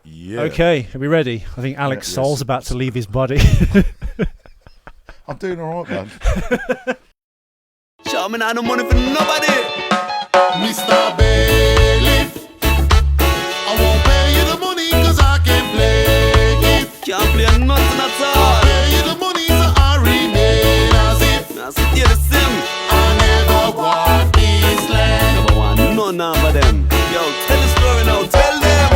Yeah. Okay, are we ready? I think Alex Soul's about to leave his body. I'm doing all right, man. Show me now no money for nobody. Mr. Bailiff, I won't pay you the money cause I can't play it. Can't play nothing at all. I'll pay you the money so I remain as if Now see the sim. I never want this land. Never want none of them. Yo, tell the story now, tell them.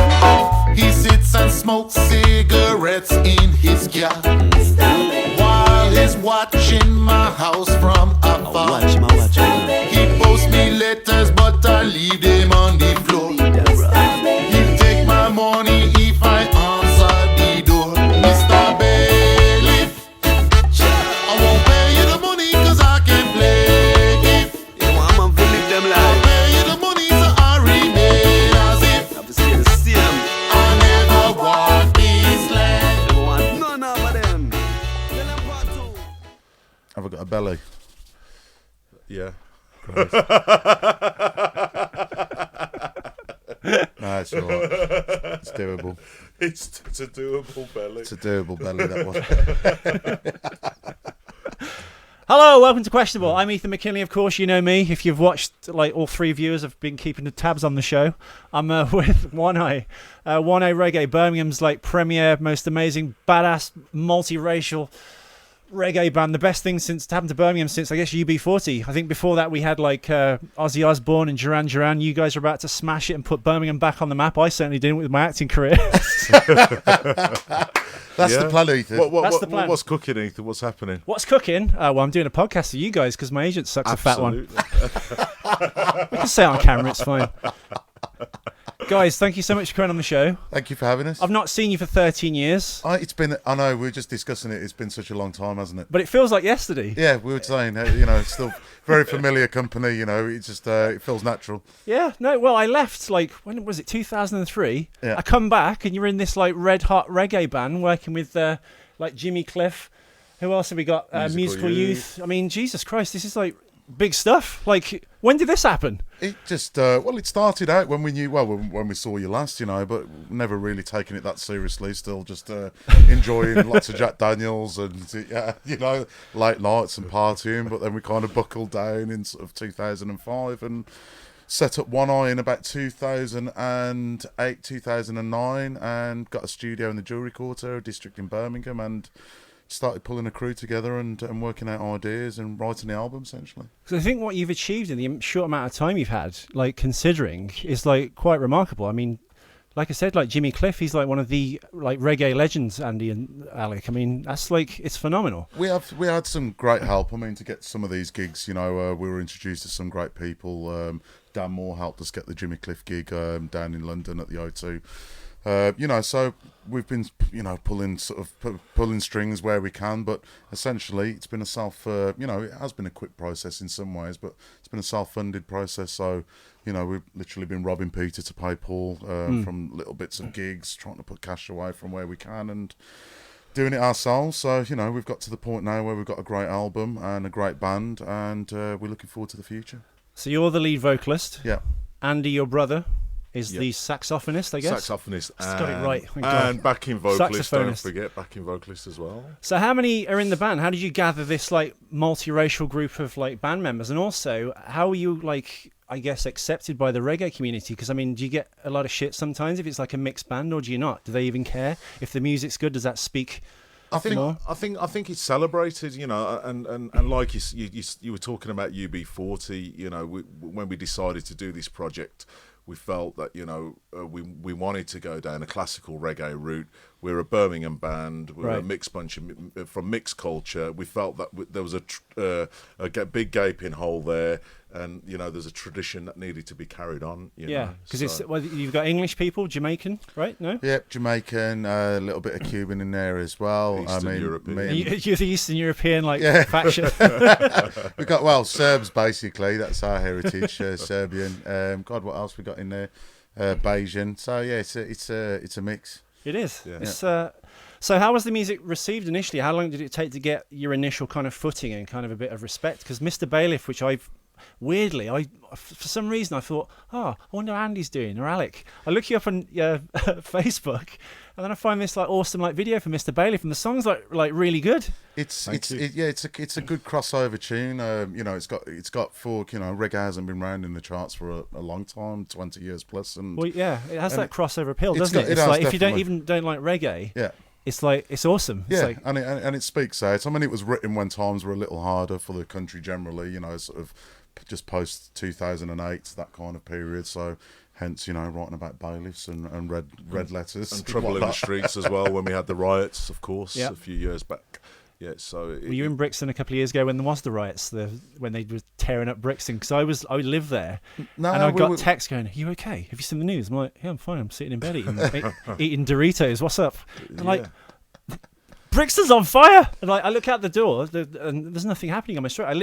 He sits and smokes cigarettes in his yacht while he's watching my house from afar. Watch my watch. He posts me letters but I leave them on the floor. He'll take my money if I answer the door. Mr. Bailiff, I won't pay you the money cause I can't play it. You want man to live them I'll life. pay you the money so I remain as if Have to see the same. I never want this land. Never want none of them. Tell them part two. Have I got a belly? Yeah. No, it's all right. It's doable. It's a doable belly. It's a doable belly, that was. Hello, welcome to Questionable. I'm Ethan McKinley, of course, you know me. If you've watched, like, all three viewers have been keeping the tabs on the show. I'm with One Eye. One Eye Reggae, Birmingham's, like, premier, most amazing, badass, multiracial reggae band. The best thing since happened to Birmingham since, I guess, UB40. I think before that we had, like, Ozzy Osbourne and Duran Duran. You guys are about to smash it and put Birmingham back on the map. I certainly didn't with my acting career. That's the plan, Ethan. That's the plan. What's cooking, Ethan? What's happening? What's cooking? Well, I'm doing a podcast for you guys because my agent sucks a fat one. We can say it on camera, it's fine. Guys, thank you so much for coming on the show. Thank you for having us. I've not seen you for 13 years, It's been, I know, we were just discussing it. It's been such a long time, hasn't it? but it feels like yesterday. Yeah, we were saying, it's still very familiar company, it just, it feels natural. Yeah, no, well, I left, like, when was it, 2003? Yeah. I come back, and you're in this, like, red-hot reggae band working with, like, Jimmy Cliff. Who else have we got? Musical Youth. I mean, Jesus Christ, this is, like, big stuff. Like, when did this happen? It just, it started out when we knew, when we saw you last, but never really taking it that seriously. Still just enjoying lots of Jack Daniels and, late nights and partying. But then we kind of buckled down in sort of 2005 and set up One Eye in about 2008, 2009 and got a studio in the Jewellery Quarter district in Birmingham and started pulling a crew together and working out ideas and writing the album, essentially. Because I think what you've achieved in the short amount of time you've had, like, considering, is, like, quite remarkable. I mean, like I said, like, Jimmy Cliff, he's, like, one of the, like, reggae legends, Andy and Alec. I mean, that's, like, it's phenomenal. We had some great help. I mean, to get some of these gigs, we were introduced to some great people. Dan Moore helped us get the Jimmy Cliff gig down in London at the O2. So we've been, pulling strings where we can, but essentially it's been it has been a quick process in some ways, but it's been a self-funded process. So, we've literally been robbing Peter to pay Paul from little bits of gigs, trying to put cash away from where we can and doing it ourselves. So, we've got to the point now where we've got a great album and a great band and we're looking forward to the future. So you're the lead vocalist. Yeah. Andy, your brother, is the saxophonist, I guess. Saxophonist. Just got it right. Thank God. And backing vocalist, don't Saxophonist. forget, backing vocalist as well. So how many are in the band? How did you gather this, like, multiracial group of, like, band members? And also, how are you, like, I guess, accepted by the reggae community? Because, I mean, do you get a lot of shit sometimes if it's, like, a mixed band, or do you not? Do they even care? If the music's good, does that speak more? I think it's celebrated, and like you were talking about UB40, when we decided to do this project, we felt that we wanted to go down a classical reggae route. We're a Birmingham band. We're a mixed bunch from mixed culture. We felt that there was a big gaping hole there, and there's a tradition that needed to be carried on. Because you've got English people, Jamaican, right? No. Yep, Jamaican, a little bit of Cuban in there as well. Eastern European. You're the Eastern European, like, faction. We got Serbs basically. That's our heritage. Serbian. God, what else we got in there? Bayesian. So yeah, it's a mix. It is. Yeah. It's, so how was the music received initially? How long did it take to get your initial kind of footing and kind of a bit of respect? Because Mr. Bailiff, which I've weirdly, for some reason I thought, I wonder how Andy's doing, or Alec. I look you up on Facebook, and then I find this like awesome like video from Mr. Bailey, and the song's like really good. It's a good crossover tune. It's got folk. Reggae hasn't been around in the charts for a long time, 20 years plus, and it has that crossover appeal, doesn't it? It's like if you don't like reggae, it's like it's awesome. Yeah, it's like, and it speaks out. I mean, it was written when times were a little harder for the country generally. Sort of just post 2008, that kind of period. So. Hence, writing about bailiffs and red letters. And trouble in the streets as well when we had the riots, of course, a few years back. Yeah, so... Were you in Brixton a couple of years ago when there was the riots, when they were tearing up Brixton? Because I lived there, and I got texts going, "Are you okay? Have you seen the news?" I'm like, "Yeah, I'm fine. I'm sitting in bed eating Doritos. What's up?" And like... Brixton's on fire, and like I look out the door, and there's nothing happening on my street. I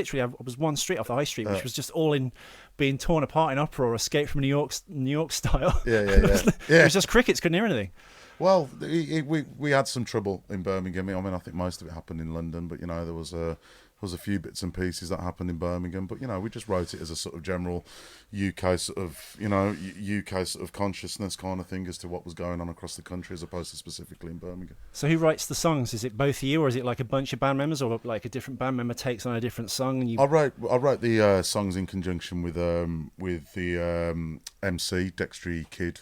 was one street off the high street, which was just all in being torn apart in uproar, escape from New York style. It was just crickets, couldn't hear anything. Well, we had some trouble in Birmingham. I mean, I think most of it happened in London, but there was a few bits and pieces that happened in Birmingham. But we just wrote it as a sort of general UK sort of consciousness kind of thing as to what was going on across the country, as opposed to specifically in Birmingham. So who writes the songs? Is it both of you, or is it like a bunch of band members, or like a different band member takes on a different song? And I wrote the songs in conjunction with the MC Dextry Kid,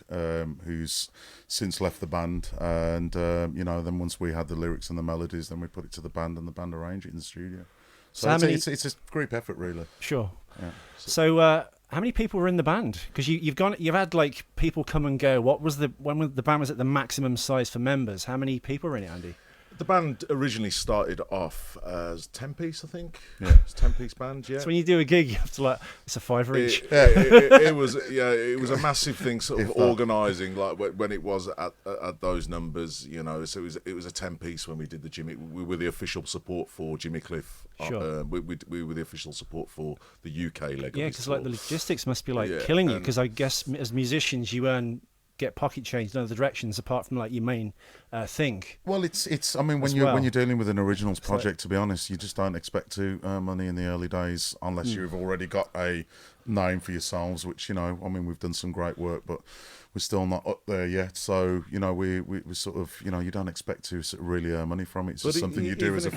who's since left the band, and then once we had the lyrics and the melodies, then we put it to the band, and the band arranged it in the studio. So it's a group effort, really. Sure. Yeah. So how many people were in the band? Because you've had like people come and go. When the band was at the maximum size for members? How many people were in it, Andy? The band originally started off as 10-piece, I think. Yeah, it's a 10-piece band. Yeah. So when you do a gig, you have to it's a $5 each. It was a massive thing, sort of organising like when it was at those numbers, So it was a 10-piece when we did the Jimmy. We were the official support for Jimmy Cliff. Sure. We were the official support for the UK leg. Yeah, because like the logistics must be killing you. Because I guess as musicians, you get pocket change in other directions apart from like your main thing. Well, it's. I mean, when you're dealing with an originals project, to be honest, you just don't expect to earn money in the early days unless you've already got a name for yourselves. Which we've done some great work, but we're still not up there yet. So we sort of you don't expect to sort of really earn money from it. It's just something you do as a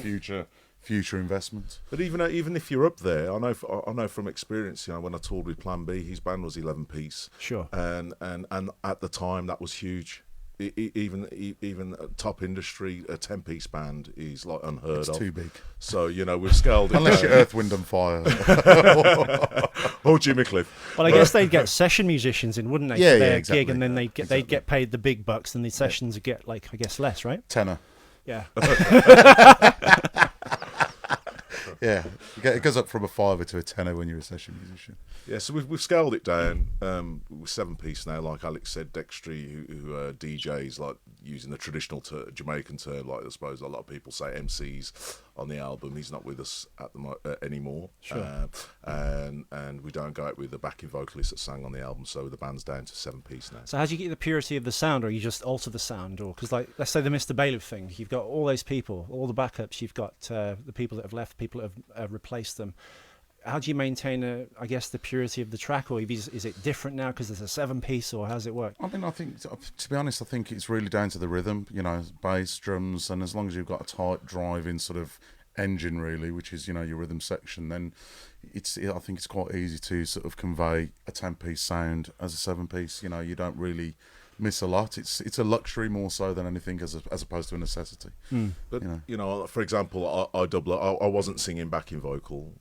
future investment. But even if you're up there, I know from experience. When I toured with Plan B, his band was 11-piece. Sure. And at the time that was huge. Even top industry, a 10-piece band is like unheard of. It's too big. So we've scaled it unless you're Earth, Wind and Fire or Jimmy Cliff. Well, I guess they'd get session musicians in, wouldn't they? Yeah, for their exactly. Gig, and then they'd get paid the big bucks, and the sessions would get I guess less, right? Tenner. Yeah. Yeah, it goes up from a $5 to a $10 when you're a session musician. Yeah, so we've scaled it down. We're 7-piece now, like Alex said. Dextry, who DJs, like using the traditional Jamaican term, like I suppose a lot of people say MCs on the album. He's not with us at the anymore. Sure. And we don't go out with the backing vocalist that sang on the album, so the band's down to 7-piece now. So how do you get the purity of the sound, or you just alter the sound, or because let's say the Mr. Bailiff thing, you've got all those people, all the backups, you've got the people that have left, people that have replaced them. How do you maintain, the purity of the track, or is it different now because it's a 7-piece, or how does it work? I mean, I think, to be honest, I think it's really down to the rhythm, bass, drums, and as long as you've got a tight driving sort of engine, really, which is, your rhythm section, then I think it's quite easy to sort of convey a 10-piece sound as a 7-piece. You don't really miss a lot. It's a luxury more so than anything as opposed to a necessity. But for example, I wasn't singing backing vocal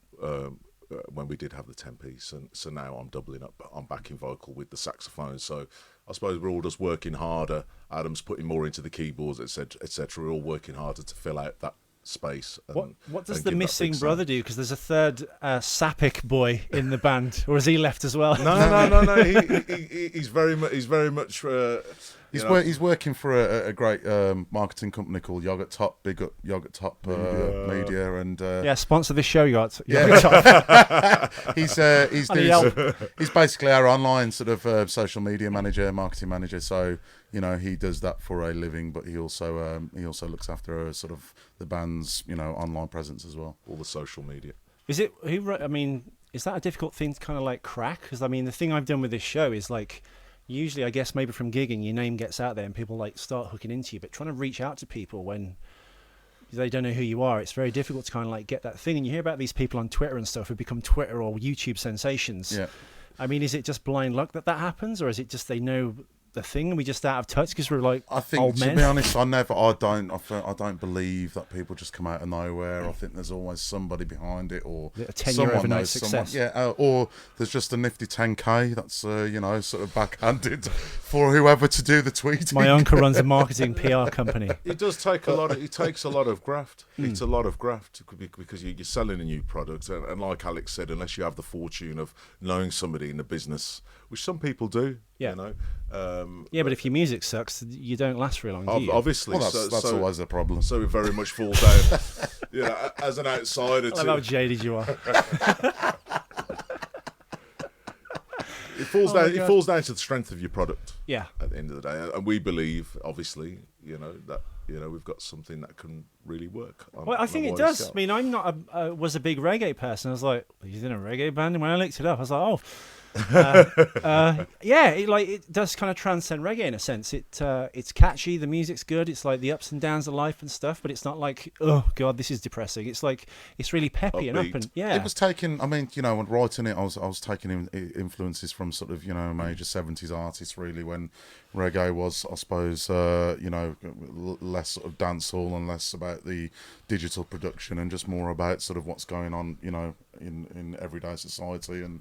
when we did have the 10-piece, and so now I'm doubling up. I'm backing vocal with the saxophone. So I suppose we're all just working harder. Adam's putting more into the keyboards, etc. We're all working harder to fill out that space. What does the missing brother do? Because there's a third Sapik boy in the band, or has he left as well? No. He's very much. He's working for a great marketing company called Yogurt Top. Big up Yogurt Top Media, and sponsor this show. Yogurt Top. He's basically our online sort of social media manager, marketing manager. So he does that for a living, but he also looks after sort of the band's online presence as well. All the social media. Is it who? I mean, is that a difficult thing to kind of like crack? Because I mean, the thing I've done with this show is like, usually I guess maybe from gigging, your name gets out there and people like start hooking into you. But trying to reach out to people when they don't know who you are, it's very difficult to kind of like get that thing. And you hear about these people on Twitter and stuff who become Twitter or YouTube sensations. Yeah. I mean, is it just blind luck that happens, or is it just they know the thing and we just out of touch because we're like I think, old men? to be honest, I don't believe that people just come out of nowhere. I think there's always somebody behind it, or A 10-year someone overnight knows success. someone. Yeah, or there's just a nifty 10k that's sort of backhanded for whoever to do the tweeting. My uncle runs a marketing PR company. It does take a lot. It takes a lot of graft. It's a lot of graft because you're selling a new product, and like Alex said, unless you have the fortune of knowing somebody in the business, which some people do, Yeah. you know. Yeah, but if your music sucks, you don't last very long, do you? Obviously, Well, that's always a problem. So it very much falls down. Yeah, as an outsider, I love how jaded you are. it falls down. It falls down to the strength of your product. Yeah. At the end of the day, and we believe, obviously, that we've got something that can really work. Well, I think it does. I mean, I'm not was a big reggae person. I was like, he's in a reggae band, and when I looked it up, I was like, oh. Yeah, it does kind of transcend reggae in a sense. It's catchy, the music's good, it's like the ups and downs of life and stuff, but it's not like, oh god, this is depressing. It's like, it's really peppy and up, and yeah. It was taking, I mean, when writing it, I was taking influences from sort of, major 70s artists, really, when reggae was, I suppose, less sort of dancehall and less about the digital production and just more about sort of what's going on, in everyday society. And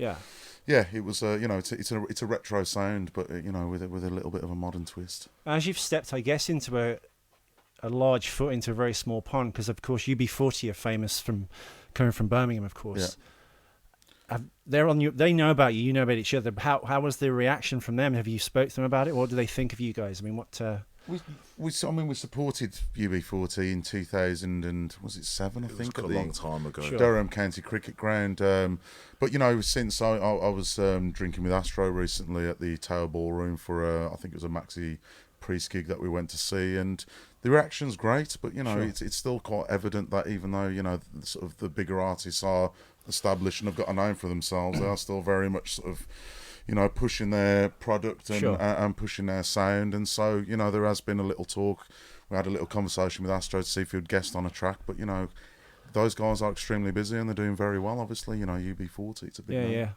yeah, it was, it's a retro sound, but with a little bit of a modern twist. As you've stepped, I guess, into a large foot into a very small pond, because of course UB40 are famous from coming from Birmingham, of course. Yeah. They know about you. You know about each other. How was the reaction from them? Have you spoke to them about it? What do they think of you guys? I mean, what? We supported UB40 in 2000 and was it 7? I think a long time ago. Sure. Durham County Cricket Ground. But since I was drinking with Astro recently at the Tower Ballroom for I think it was a Maxi Priest gig that we went to see, and the reaction's great. But Sure. it's still quite evident that even though sort of the bigger artists are established and have got a name for themselves, they are still very much sort of pushing their product and, Sure. and pushing their sound. And so, there has been a little talk. We had a little conversation with Astro to see if he would guest on a track. But, those guys are extremely busy and they're doing very well, obviously. UB40, it's a big name. Yeah.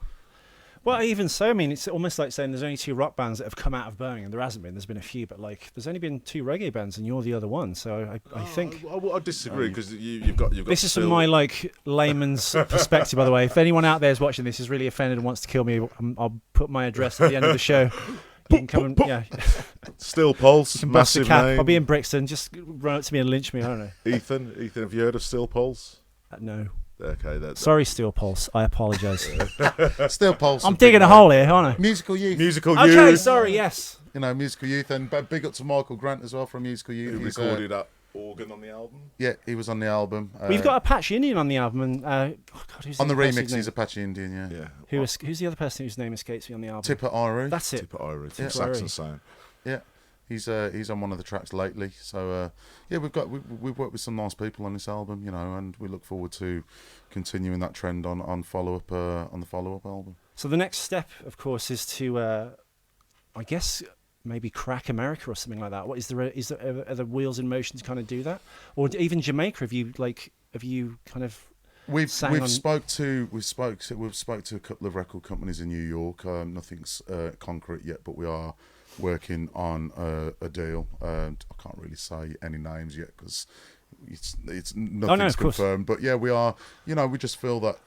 Well, even so, I mean, it's almost like saying there's only 2 rock bands that have come out of Birmingham. There hasn't been. There's been a few, but there's only been 2 reggae bands, and you're the other one. So I think I disagree, because you've got. This is from my layman's perspective, by the way. If anyone out there is watching this is really offended and wants to kill me, I'll put my address at the end of the show. You can come and Steel Pulse, you can bust the massive cap. name. I'll be in Brixton. Just run up to me and lynch me. I don't know. Ethan, have you heard of Steel Pulse? No. Okay, Sorry, Steel Pulse. I apologise. Still Pulse. I'm digging a hole here, aren't I? Musical Youth. Okay, sorry. Yes. Musical Youth, and big up to Michael Grant as well from Musical Youth. He recorded that organ on the album. Yeah, he was on the album. We've got Apache Indian on the album, and who's on the other person's remix, name? he's Apache Indian. Yeah. Who's the other person whose name escapes me on the album? Tippa Irie. That's it. Tippa Irie from Yeah. Saxon Sound. Yeah. He's on one of the tracks lately, so we've worked with some nice people on this album, and we look forward to continuing that trend on the follow up album. So the next step, of course, is to, I guess, maybe crack America or something like that. What are the wheels in motion to kind of do that, or even Jamaica? Have you kind of We've spoke to a couple of record companies in New York. Nothing's concrete yet, but we are working on a deal. I can't really say any names yet because it's nothing's confirmed. But yeah, we are. We just feel that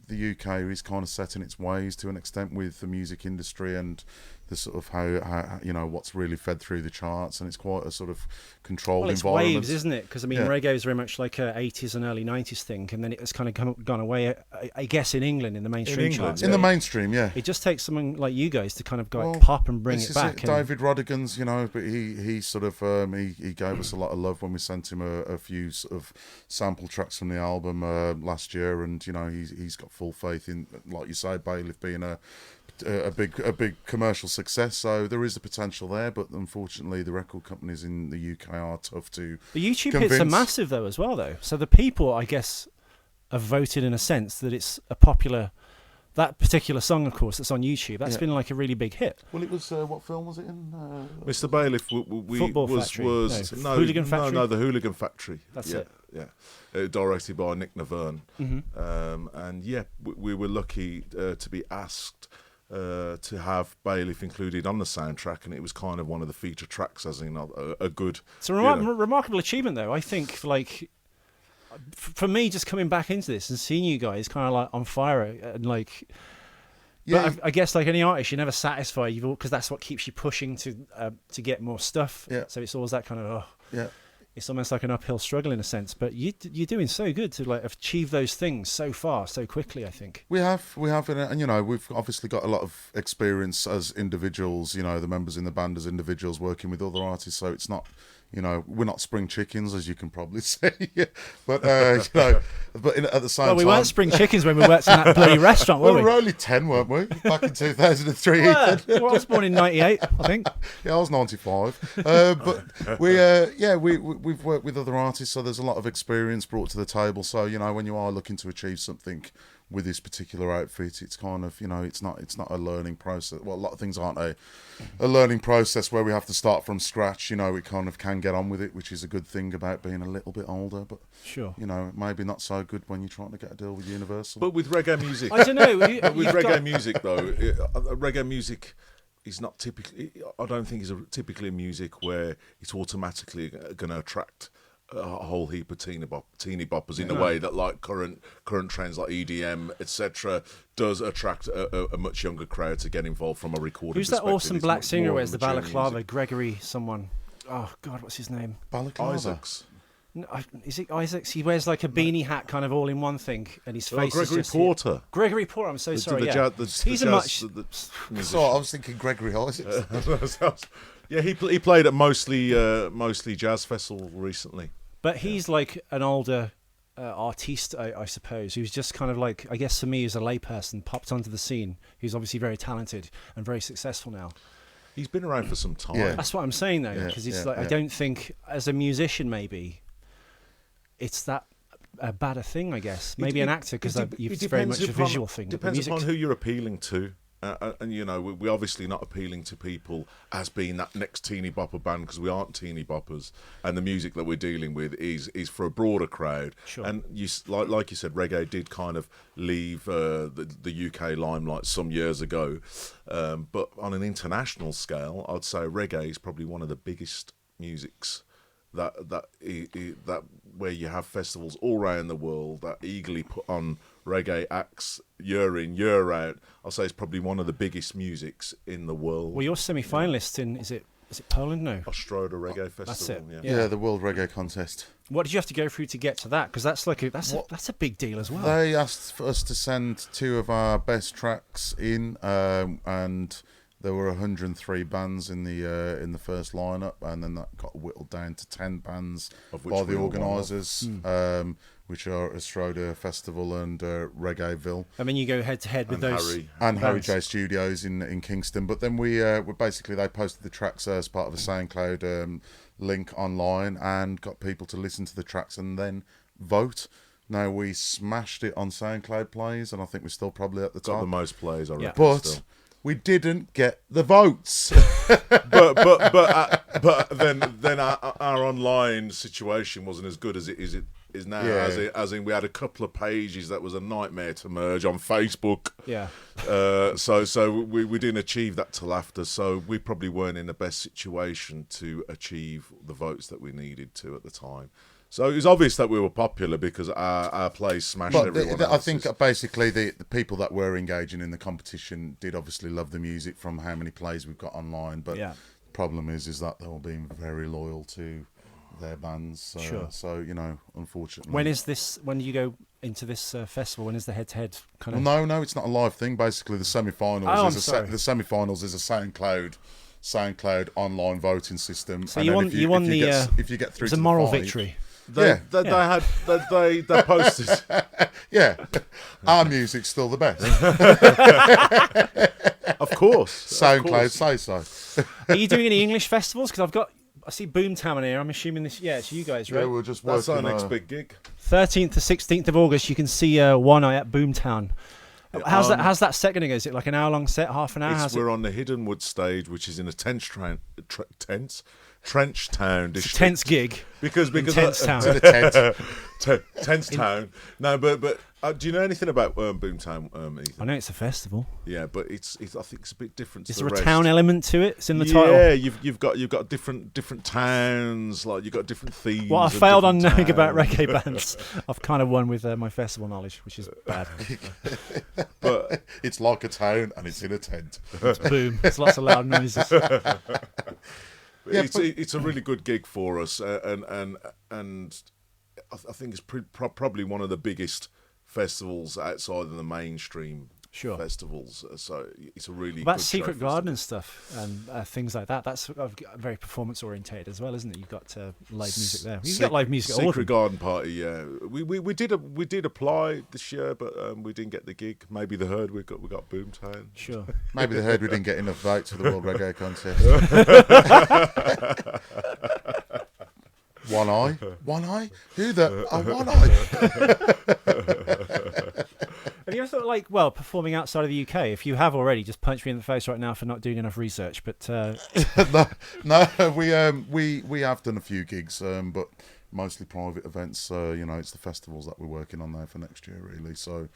the UK is kind of set in its ways to an extent with the music industry and the sort of how what's really fed through the charts, and it's quite a sort of controlled environment. Waves, isn't it? Because I mean, reggae is very much like a 80s and early 90s thing, and then it's kind of gone away. I guess in England, in the mainstream charts. In the mainstream, yeah. It just takes someone like you guys to kind of go pop and bring it back. David Rodigan's, but he sort of he gave us a lot of love when we sent him a few sort of sample tracks from the album last year, and he's got full faith in, like you say, Bailiff being a big commercial success, so there is a potential there, but unfortunately the record companies in the UK are tough to the YouTube convince. hits are massive though as well, so the people, I guess, have voted in a sense that it's a popular that particular song, of course, that's on YouTube, that's been like a really big hit. Well, it was what film was it in? Mr. Bailiff Football Factory. Hooligan Factory. No, the Hooligan Factory. That's it. Yeah, directed by Nick Naverne. Mm-hmm. And yeah, we were lucky to be asked to have Bailiff included on the soundtrack, and it was kind of one of the feature tracks, as in a good. It's a remarkable achievement, though. I think, like, for me, just coming back into this and seeing you guys kind of like on fire and like. Yeah, but I guess like any artist, you're never satisfied, because that's what keeps you pushing to get more stuff. Yeah. So it's always that kind of it's almost like an uphill struggle in a sense. But you're doing so good to like achieve those things so far, so quickly. I think we have, and you know, we've obviously got a lot of experience as individuals. You know, the members in the band as individuals working with other artists. So it's not. You know, we're not spring chickens, as you can probably say. But, you know, at the same time... Well, we weren't spring chickens when we worked in that bloody restaurant, were we? We were only 10, weren't we? Back in 2003. Well, I was born in 98, I think. Yeah, I was 95. But we've worked with other artists, so there's a lot of experience brought to the table. So, you know, when you are looking to achieve something with this particular outfit, it's kind of, you know, it's not a learning process. Well, a lot of things aren't a learning process where we have to start from scratch. You know, we kind of can get on with it, which is a good thing about being a little bit older. But sure, you know, maybe not so good when you're trying to get a deal with Universal. But with reggae music, I don't know. With reggae music, though, reggae music is not typically. I don't think is typically music where it's automatically going to attract a whole heap of teeny boppers in a way that like current trends like EDM, etc., does attract a much younger crowd to get involved from a recording Who's that perspective. awesome It's black singer who wears the balaclava? music. Gregory someone. Oh God, what's his name? Balaclava. Isaacs. No, is it Isaacs? He wears like a beanie hat, kind of all in one thing, and his face Gregory is just Porter. Gregory Porter. I'm so sorry. He's a much. So I was thinking Gregory Isaacs. Yeah, he played at mostly jazz festival recently. But he's like an older artiste, I suppose, who's just kind of like, I guess for me, as a layperson, popped onto the scene. Who's obviously very talented and very successful now. He's been around for some time. Yeah. That's what I'm saying, though, because I don't think, as a musician, maybe it's that bad a thing. I guess maybe an actor, because it's very much a visual thing. Depends upon who you're appealing to. And you know, we're obviously not appealing to people as being that next teeny bopper band, because we aren't teeny boppers, and the music that we're dealing with is for a broader crowd. Sure. And you like you said, reggae did kind of leave the UK limelight some years ago, but on an international scale, I'd say reggae is probably one of the biggest musics that where you have festivals all around the world that eagerly put on reggae acts year in, year out. I'll say it's probably one of the biggest musics in the world. Well, you're semi-finalist in, is it Poland? No. Ostroda Reggae Festival. That's it. Yeah, the World Reggae Contest. What did you have to go through to get to that? Because that's like that's a big deal as well. They asked for us to send 2 of our best tracks in, and there were 103 bands in the first lineup, and then that got whittled down to 10 bands by the organisers, which are Ostroda Festival and Reggaeville. I mean, you go head to head with those. Harry J Studios in Kingston. But then we basically, they posted the tracks as part of a SoundCloud link online and got people to listen to the tracks and then vote. Now, we smashed it on SoundCloud plays, and I think we're still probably at the top. Got the most plays, I reckon. But still. We didn't get the votes. but then our online situation wasn't as good as it is now. Yeah. As in we had a couple of pages that was a nightmare to merge on Facebook. Yeah. So we didn't achieve that till after. So we probably weren't in the best situation to achieve the votes that we needed to at the time. So it was obvious that we were popular because our plays smashed everyone else's. I think basically the people that were engaging in the competition did obviously love the music from how many plays we've got online. But the problem is that they're all being very loyal to their bands. Sure. So, you know, unfortunately. When do you go into this festival? When is the head-to-head kind of? Well, no, it's not a live thing. Basically, the semi-finals the semi-finals is a SoundCloud online voting system. So if you get through, it's a moral victory. They posted. Yeah, our music's still the best. Of course. SoundCloud say so. Are you doing any English festivals? Because I see Boomtown here. I'm assuming this. Yeah, it's you guys, right? Yeah, we're just That's working. our next big gig. 13th to 16th of August, you can see One Eye at Boomtown. How's that set going to go? Is it like an hour-long set, half an hour? We're on the Hidden Wood stage, which is in a trench town district. Tense gig. Because Tense town. Tense town. No, but do you know anything about Boomtown, Ethan? I know it's a festival. Yeah, but it's I think it's a bit different. Is to there the a rest. town element to it? It's in the title. Yeah, you've got different towns, like you've got different themes. What I and failed on different knowing about towns. reggae bands, I've kind of won with my festival knowledge, which is bad. But It's like a town and it's in a tent. Boom! There's lots of loud noises. it's a really good gig for us, and I think it's probably one of the biggest festivals outside of the mainstream festivals. So it's a really About good Secret show Garden and stuff and things like that. That's very performance orientated as well, isn't it? You've got live music there. You've got live music at Secret Garden Party. Yeah, we did apply this year, but we didn't get the gig. Maybe they heard we got Boomtown. Sure. Maybe they heard we didn't get enough votes for the World Reggae Contest. One eye? Who the? Oh, one eye. Have you ever thought, performing outside of the UK? If you have already, just punch me in the face right now for not doing enough research. But no, we have done a few gigs, but mostly private events. It's the festivals that we're working on there for next year, really. So,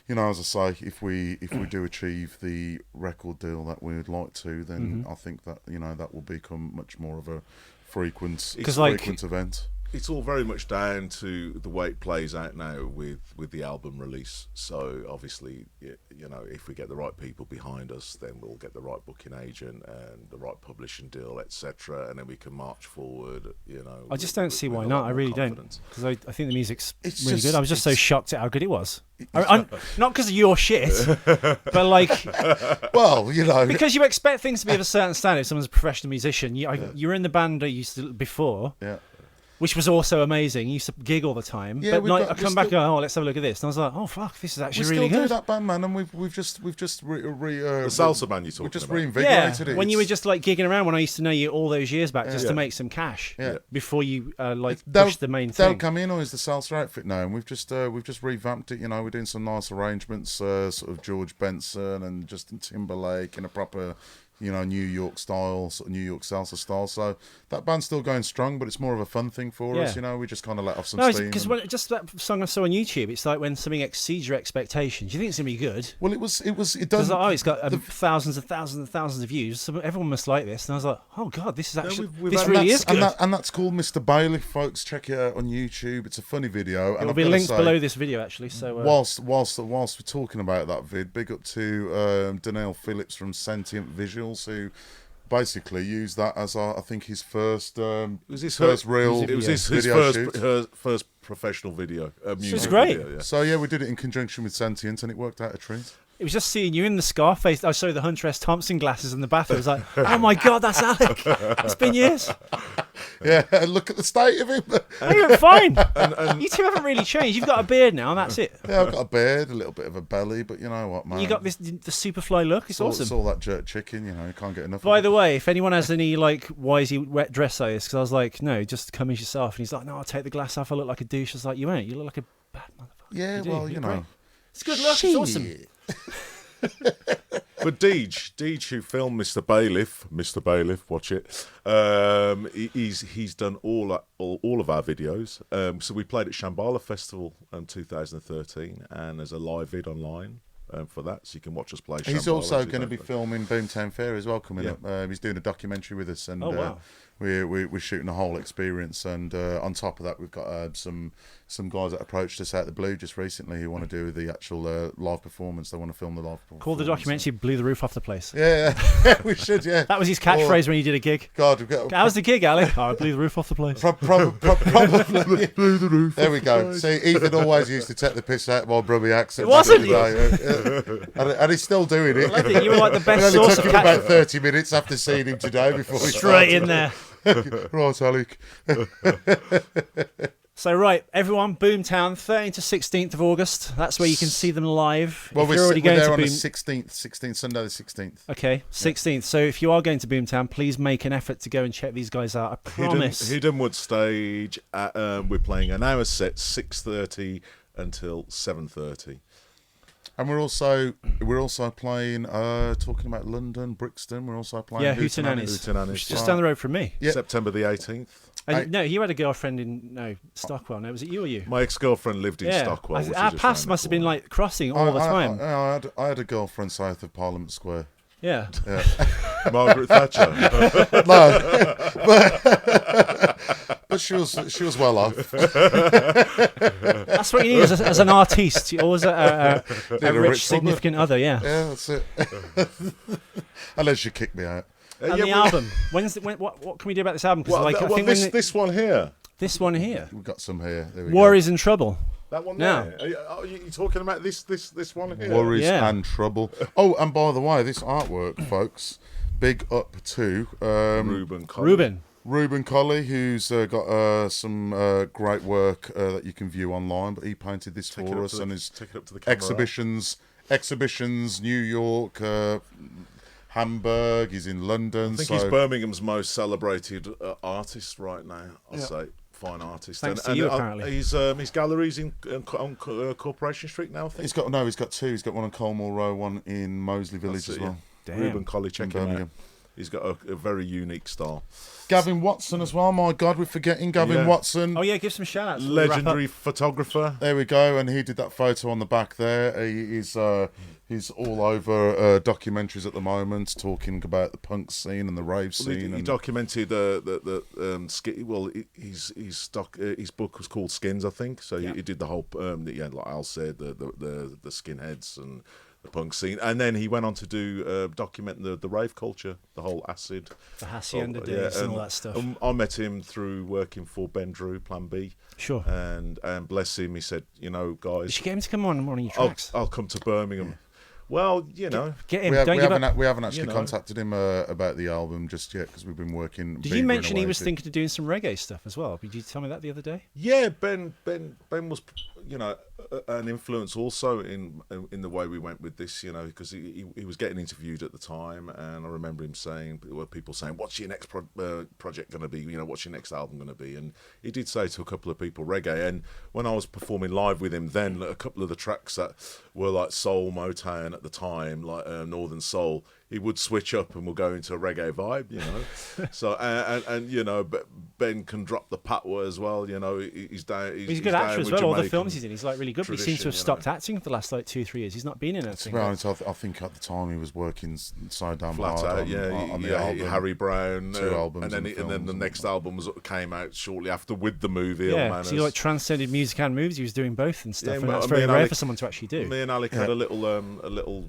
as I say, if we do achieve the record deal that we'd like to, then I think that that will become much more of a frequent event. It's all very much down to the way it plays out now with the album release. So obviously, if we get the right people behind us, then we'll get the right booking agent and the right publishing deal, etc., and then we can march forward. I just don't see why not. I really don't, because I think the music's It's really just- good. I was just so shocked at how good it was. I'm not because of your shit, but Well, because you expect things to be of a certain standard. If someone's a professional musician, you're in the band I used to before. yeah. Which was also amazing. You used to gig all the time. Yeah, but I come back and go, let's have a look at this. And I was like, oh, fuck, this is We actually still really do good. that band, man, and the salsa band you're talking We've just about. reinvigorated it. When you were just gigging around when I used to know you all those years back just to make some cash Yeah. before you They'll- push the main They'll thing. come in, or is the salsa outfit now? And we've just revamped it. We're doing some nice arrangements, sort of George Benson and Justin Timberlake in a proper, New York style, sort of New York salsa style. So that band's still going strong, but it's more of a fun thing for us. We just kind of let off some steam. Because just that song I saw on YouTube, it's like when something exceeds your expectations. You think it's gonna be good. Well, it It's does. like, it's got thousands and thousands and thousands of views. So everyone must like this. And I was like, oh god, this is actually this really is good. And that's called Mr. Bailiff, folks. Check it out on YouTube. It's a funny video. And It'll I've be gotta linked say, below this video actually. So Whilst we're talking about that vid, big up to Danielle Phillips from Sentient Visuals, who basically used that as I think his first his first real It was his video shoot. first professional video. Music It's great. Video, yeah. So yeah, we did it in conjunction with Sentient, and it worked out a treat. it was just seeing you in the Scarface. I saw the Hunter S. Thompson glasses in the bathroom. I was like, oh my god, that's Alec. It's been years. Yeah, look at the state of him. You look fine. You two haven't really changed. You've got a beard now, and that's it. Yeah, I've got a beard, a little bit of a belly, but you know what, man? You got the Superfly look. It's awesome. It's all that jerk chicken, you can't get enough. By of the it. way, if anyone has any why is he wet dress size? Because I was like, no, just come as yourself. And he's like, no, I'll take the glass off. I look like a douche. I was like, you ain't. You look like a bad motherfucker. Yeah, You do. well, You're you know. great. It's a good look. It's awesome. Shit. But Deej, who filmed Mr. Bailiff, watch it. He's done all of our videos. So we played at Shambhala Festival in 2013, and there's a live vid online for that, so you can watch us play. He's Shambhala also in going to be 2013. filming Boomtown Fair as well coming Yeah. up. He's doing a documentary with us, and Oh, wow. we're shooting the whole experience. And on top of that, we've got some guys that approached us out of the blue just recently who want to do the actual live performance. They want to film the live performance. Called the documentary "Blew the Roof Off the Place." Yeah, we should. Yeah, That was his catchphrase when he did a gig. God, we've got How was the gig, Alec? Oh, I blew the roof off the place. probably. There we go. See, Ethan always used to take the piss out of my Brummy accent. It wasn't. And he's still doing it. I think you were like the It best only source took of him about catch. 30 minutes after seeing him today before we Straight in there. Right, Alec. So right, everyone, Boomtown, 13th to 16th of August. That's where you can see them live. Well, If we're, you're already we're going there to on the Boom. 16th, Sunday the 16th. Okay, 16th. So if you are going to Boomtown, please make an effort to go and check these guys out. I promise. Hidden Wood stage. We're playing an hour set, 6:30 until 7:30. And we're also playing. Talking about London, Brixton. We're also playing. Hootenannies. Just down the road from me. Yeah. September the 18th. No, you had a girlfriend in Stockwell. No, was it you or you? My ex-girlfriend lived in Stockwell. Our paths must have been like crossing all the time. I had a girlfriend south of Parliament Square. Yeah. Margaret Thatcher. No, but she was well off. That's what you need as an artiste. You always a rich, significant other. Yeah. Yeah, that's it. Unless you kick me out. And the album. What can we do about this album? This one here. This one here. We've got some here. There we Worries and Trouble. That one Yeah. there. Are you talking about this one here? Worries and Trouble. Oh, and by the way, this artwork, folks, big up to Ruben Colley, who's got some great work that you can view online. But he painted this for us, and his exhibitions, New York, Hamburg. He's in London. I think he's Birmingham's most celebrated artist right now. I'll say. Fine artist. Thanks to you, apparently. His galleries on Corporation Street now, I think. He's got two. He's got one on Colmore Row, one in Moseley Village as well. Damn. Ruben Colley, check him out. He's got a very unique style. Gavin Watson as well. My God, we're forgetting Gavin Watson. Oh yeah, give some shout outs. Legendary photographer. There we go, and he did that photo on the back there. He's all over documentaries at the moment, talking about the punk scene and the rave scene. He documented his book was called Skins, I think. So he did the whole like Al said, the skinheads and the punk scene, and then he went on to do document the rave culture, the whole acid, the hacienda days, and all that stuff. I met him through working for Ben Drew, Plan B. Sure. And bless him, he said, guys, you should get him to come on one of your tracks. I'll come to Birmingham. Yeah. Well, get him. We haven't actually contacted him about the album just yet because we've been working. Did you mention he was thinking of doing some reggae stuff as well? Did you tell me that the other day? Yeah, Ben was, an influence also in the way we went with this, because he was getting interviewed at the time, and I remember him saying, people saying, "What's your next project going to be? What's your next album going to be?" And he did say to a couple of people, reggae. And when I was performing live with him, then a couple of the tracks that were like soul, Motown at the time, like Northern Soul, he would switch up and we'll go into a reggae vibe, So but Ben can drop the patwa as well, He's down. He's a good actor as well. All the films he's in, he's like really good. But he seems to have stopped acting for the last 2-3 years. He's not been in anything. I think at the time he was working side down flat hard out. On the album. Harry Brown, 2 albums, and then the next album came out shortly after with the movie. Yeah, so he like transcended music and movies. He was doing both and stuff. And that's very rare for someone to actually do. Me and Alec had a little.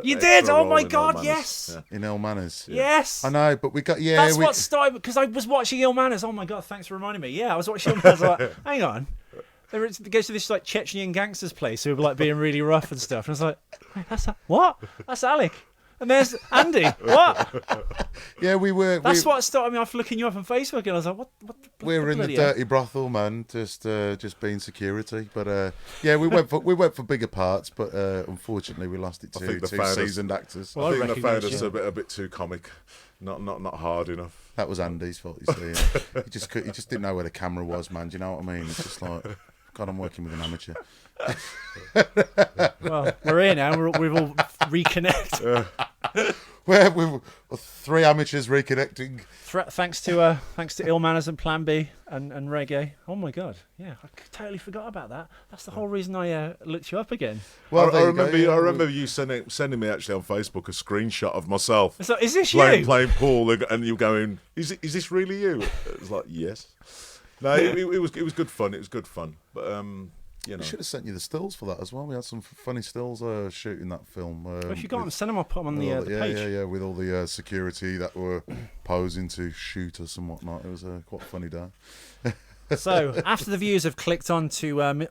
You did? Oh my God! Yes. In Ill Manners. Yes. I know, but we got That's what started because I was watching Ill Manners. Oh my God! Thanks for reminding me. Yeah, I was watching Ill Manners. Like, hang on. They goes to this like Chechnyan gangsters place who were like being really rough and stuff. And I was like, wait, what? That's Alec. And there's Andy. What? Yeah, That's what started me off looking you up on Facebook, and I was like, what we were in the dirty brothel, man, just being security. But we went for bigger parts, but unfortunately we lost it to two seasoned actors. Well, I think they found us a bit too comic, not hard enough. That was Andy's fault, you see. He just didn't know where the camera was, man. Do you know what I mean? It's just like, God, I'm working with an amateur. Well, we're here now. We've all reconnect. We're 3 amateurs reconnecting. Thanks to Ill Manners and Plan B and reggae. Oh my God, yeah, I totally forgot about that. That's the whole reason I looked you up again. Well, I remember you sending me actually on Facebook a screenshot of myself. So, is this playing Paul? And you going, is this really you? It was like, yes. No, it was good fun. It was good fun, but. We should have sent you the stills for that as well. We had some funny stills shooting that film. If you got them, send them. I'll put them on the page. Yeah, with all the security that were posing to shoot us and whatnot. It was quite a funny day. So, after the viewers have clicked on to,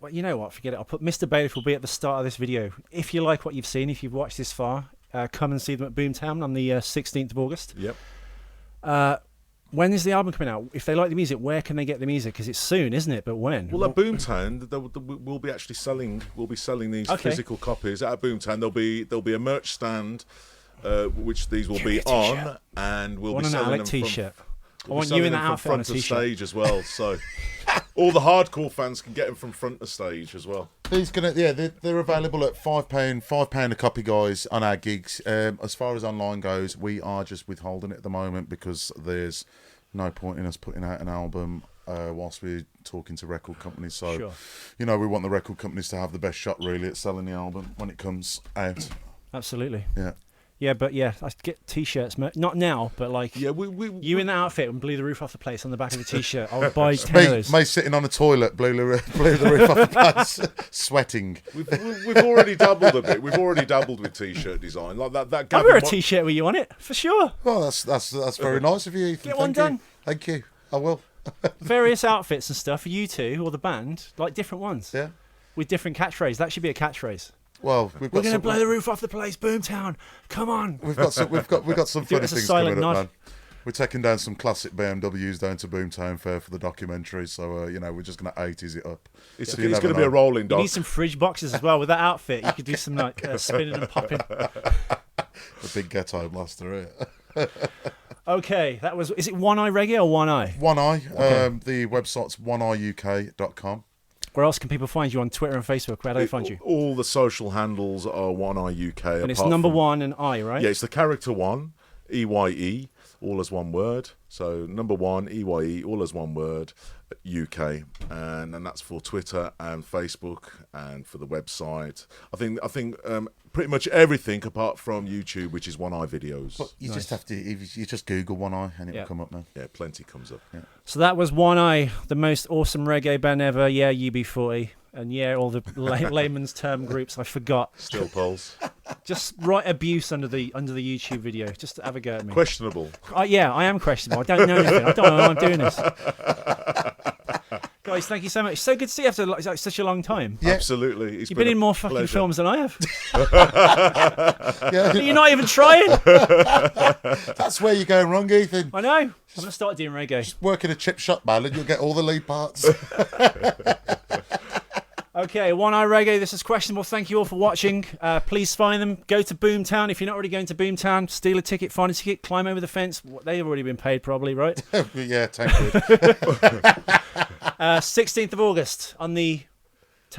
you know what, forget it. I'll put Mr. Bailiff will be at the start of this video. If you like what you've seen, if you've watched this far, come and see them at BOOMTOWN on the 16th of August. Yep. When is the album coming out? If they like the music, where can they get the music? Because it's soon, isn't it? But when? Well, at BOOMTOWN, we'll be actually selling. We'll be selling these physical copies at BOOMTOWN. There'll be a merch stand, which these will be on, and we'll be selling them t-shirt. I want you in that outfit on a front of t-shirt. stage as well. So all the hardcore fans can get them from front of stage as well. He's gonna, they're available at £5 a copy, guys, on our gigs. As far as online goes, we are just withholding it at the moment because there's no point in us putting out an album whilst we're talking to record companies. So, Sure. you know, we want the record companies to have the best shot really at selling the album when it comes out. Absolutely. Yeah. Yeah, but yeah, I get T-shirts. Not now, but like Yeah, you in that outfit and blew the roof off the place on the back of a T-shirt. I'll buy 10 of those. Me sitting on a toilet, blew the roof off the place, sweating. we've already dabbled a bit. We've already dabbled with T-shirt design, like that. I'll wear a T-shirt with you on it for sure. Well, that's very nice of you, Ethan. Get one Thank you. done. Thank you. I will. Various outfits and stuff for you two or the band, like different ones. Yeah. With different catchphrases. That should be a catchphrase. Well, we're going to blow the roof off the place, Boomtown. Come on. We've got some Do it funny as a things silent coming up, nod. man. We're taking down some classic BMWs down to Boomtown for the documentary, so you know, we're just going to 80s it up. It's So you going never to be a know. rolling You dog. need some fridge boxes as well. With that outfit, you could do some like spinning and popping. A big ghetto blaster. Okay, that was. Is it One Eye Reggae or One Eye? One Eye. The website's oneiuk.com. Where else can people find you on Twitter and Facebook? Where do they find you? All the social handles are One Eye UK. And it's apart number from- one and I, right? Yeah, it's the character one, EYE, all as one word. So number one, EYE, all as one word, UK, and that's for Twitter and Facebook and for the website. I think pretty much everything apart from YouTube, which is One Eye Videos. But you just have to, you just Google One Eye and it Yeah. will come up, man. Yeah, plenty comes up. Yeah. So that was One Eye, the most awesome reggae band ever. Yeah, UB40. And yeah, all the layman's term groups I forgot. Still polls. Just write abuse under the YouTube video. Just have a go at me. Questionable. Yeah, I am questionable. I don't know anything. I don't know why I'm doing this. Guys, thank you so much. So good to see you after like such a long time. Yeah. Absolutely. It's You've been a in more fucking pleasure. films than I have. Yeah, You're not even trying. that's where you're going wrong, Ethan. I know. I'm going to start doing reggae. Work in a chip shop, man, and you'll get all the lead parts. Okay, One Eye Reggae, this is Questionable. Thank you all for watching. Please find them. Go to Boomtown. If you're not already going to Boomtown, steal a ticket, find a ticket, climb over the fence. They've already been paid probably, right? Yeah, thank you. 16th of August on the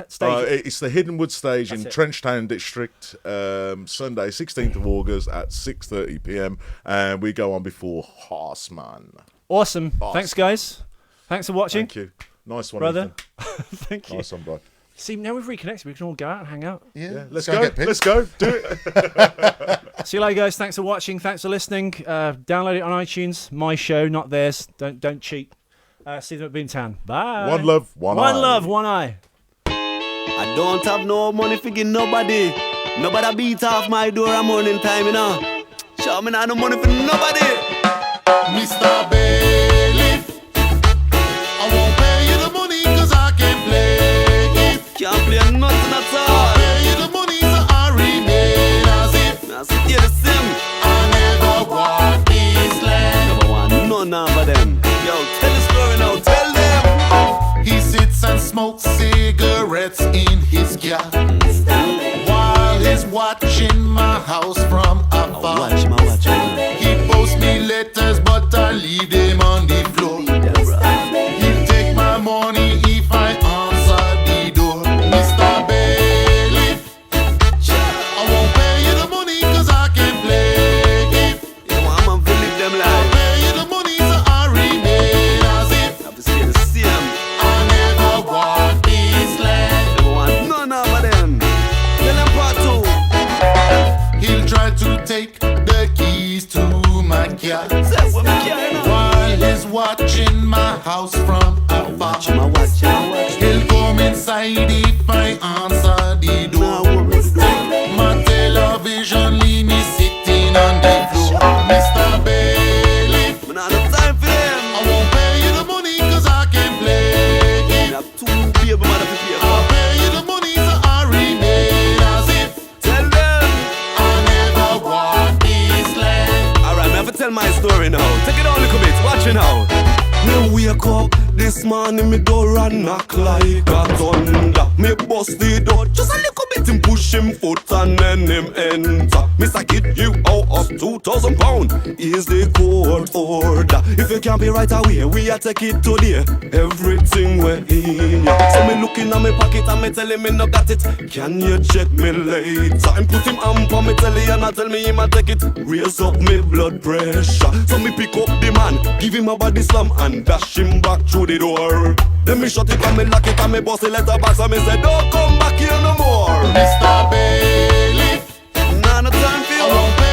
stage. It's the Hiddenwood stage That's in it. Trenchtown District, Sunday, 16th of August at 6:30 p.m. And we go on before Horseman. Awesome. Thanks, guys. Thanks for watching. Thank you. Nice one, Brother. Ethan. Thank you. Nice one, bro. See, now we've reconnected. We can all go out and hang out. Yeah, Let's and go. get pissed. Let's go. Do it. See you later, guys. Thanks for watching. Thanks for listening. Download it on iTunes. My show, not theirs. Don't cheat. See them at Boomtown. Bye. One love, one eye. One love, one eye. I don't have no money for give nobody. Nobody beat off my door at morning time, you know. Show me not no money for nobody. Mr. Bailiff, I won't pay you the money cause I can't play it. Can't play nothing at I'll all. pay you the money so I remain as if Now sit here the same. I never walk this land. Never want none of them. Yo, tell the story now, tell them. He sits and smokes cigarettes in his yacht while he's watching my house from afar. Watch my watch. He posts me letters, but I leave them on the floor. He'll take my money if I answer the door. Mr. Bailiff, I won't pay you the money cause I can't play it. You want man to live them I'll life. pay you the money so I remain as if Have to stay the same. I never walk this land. Never want none of them. Tell them part two. He'll try to take the keys to my car Say what me care now. while he's watching my house from afar. Watch my watch. He'll come inside if I answer the Now door. what was My television leave me sitting on the floor. Mr. Bailiff, Me not have time for them. I won't pay you the money cause I can't play Me it. have two baby mother to pay I'll for. pay you the money so I remain as if Tell them. I never walk this land. Alright, me have to tell my story now. Take it down a little bit, watch it now. Me wake up this morning, me door and knock like a thunder. Me bust the door just a little bit. Let him push him foot and then him enter. Mr. Kid, you owe us £2,000. Is the court order? If you can't be right away, we a take it today. Everything we're in ya. So me looking at me pocket and me tell him me no got it. Can you check me later? And put him on for me telly and I tell me him a take it. Raise up me blood pressure. So me pick up the man, give him a body slam and dash him back through the door. Then me shut it and me lock it and me bust the letterbox and me say don't come back here no more. Mr. Bailiff, Nah, no time for you.